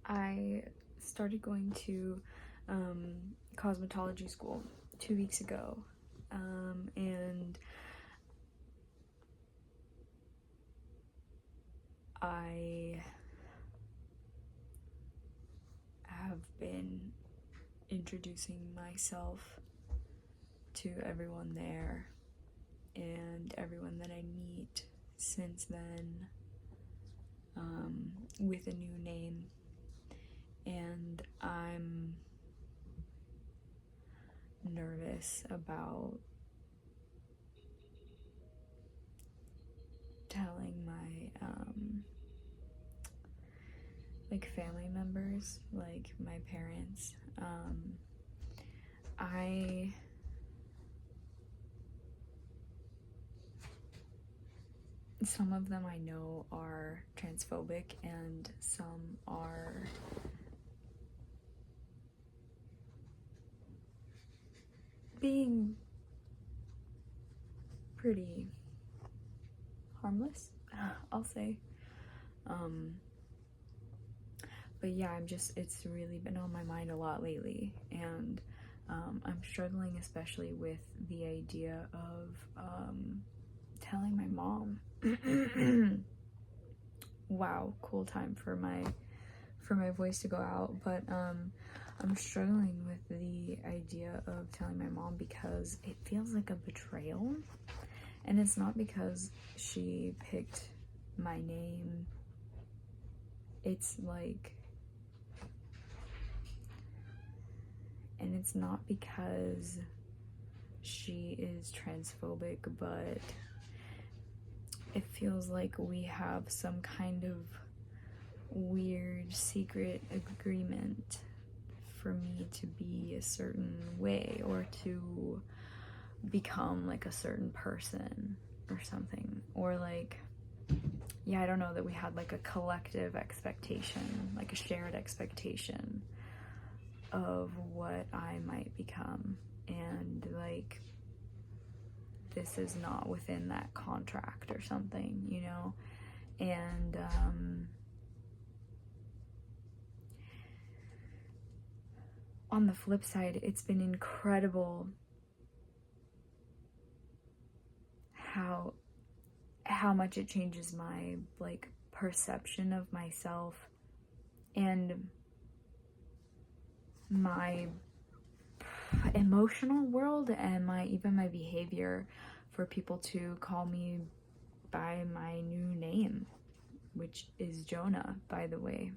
I started going to cosmetology school 2 weeks ago, and I have been introducing myself to everyone there and everyone that I meet since then, with a new name, and I'm nervous about telling my like family members, like my parents. Some of them I know are transphobic and some are being pretty harmless, I'll say. But yeah, it's really been on my mind a lot lately, and I'm struggling especially with the idea of telling my mom. Wow, cool time for my voice to go out, but I'm struggling with the idea of telling my mom because it feels like a betrayal, and it's not because she picked my name. It's like, and it's not because she is transphobic, but it feels like we have some kind of weird secret agreement for me to be a certain way or to become like a certain person or something, or like, yeah, I don't know, that we had like a collective expectation, like a shared expectation of what I might become, and like this is not within that contract or something, you know. And on the flip side, it's been incredible how much it changes my like perception of myself and my emotional world, and even my behavior, for people to call me by my new name, which is Jonah, by the way.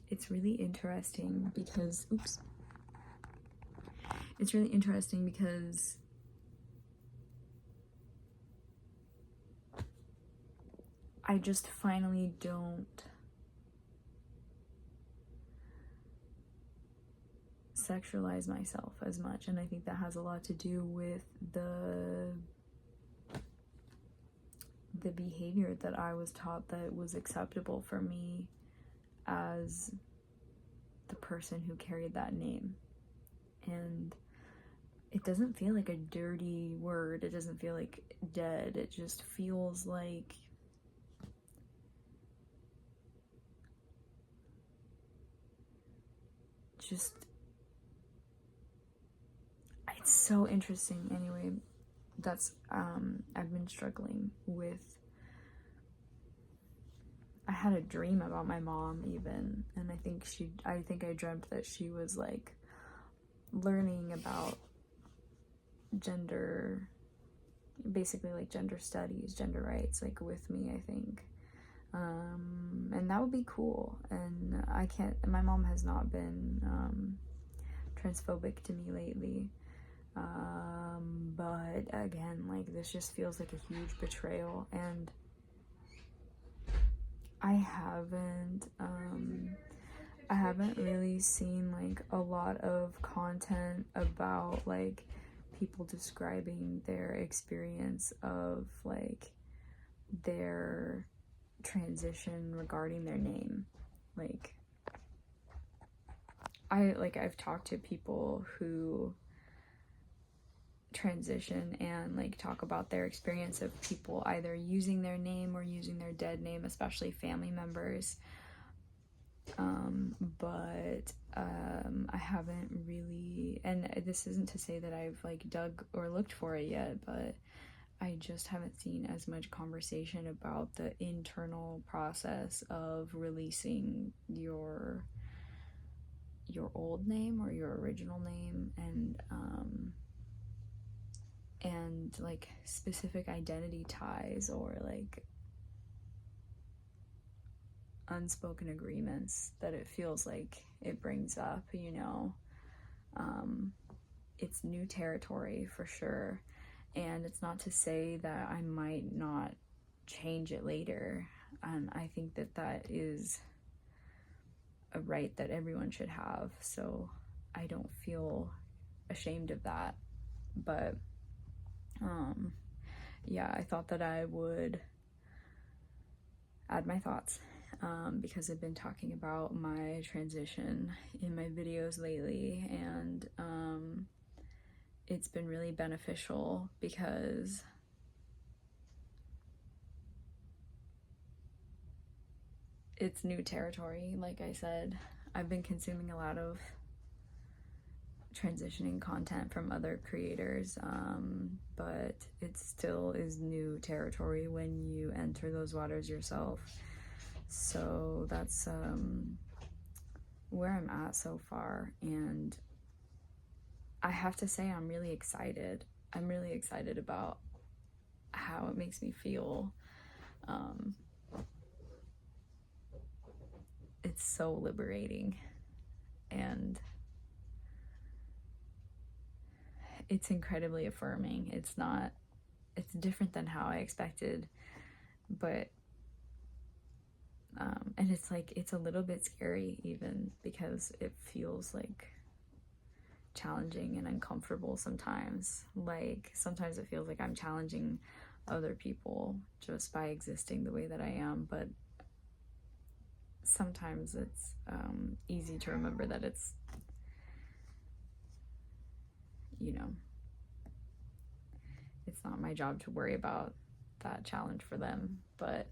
It's really interesting because I just finally don't sexualize myself as much, and I think that has a lot to do with the behavior that I was taught that was acceptable for me as the person who carried that name. And it doesn't feel like a dirty word, it doesn't feel like dead, it just feels like it's so interesting. Anyway, that's I've been struggling with. I had a dream about my mom even, and I think I dreamt that she was like learning about gender, basically like gender studies, gender rights, like with me, I think. And that would be cool. And my mom has not been transphobic to me lately. But again, like, this just feels like a huge betrayal, and I haven't really seen like a lot of content about like people describing their experience of like their transition regarding their name. Like, I've talked to people who transition and like talk about their experience of people either using their name or using their dead name, especially family members. But I haven't really, and this isn't to say that I've like dug or looked for it yet, but I just haven't seen as much conversation about the internal process of releasing your old name or your original name, and like specific identity ties or like unspoken agreements that it feels like it brings up, you know. It's new territory for sure, and it's not to say that I might not change it later, and I think that that is a right that everyone should have, so I don't feel ashamed of that. But yeah, I thought that I would add my thoughts, because I've been talking about my transition in my videos lately, and it's been really beneficial because it's new territory. Like I said, I've been consuming a lot of transitioning content from other creators, but it still is new territory when you enter those waters yourself. So that's where I'm at so far, and I have to say I'm really excited. I'm really excited about how it makes me feel. It's so liberating, and it's incredibly affirming. It's different than how I expected, but and it's like, it's a little bit scary even, because it feels like challenging and uncomfortable sometimes. Like sometimes it feels like I'm challenging other people just by existing the way that I am, but sometimes it's easy to remember that it's, you know, it's not my job to worry about that challenge for them. But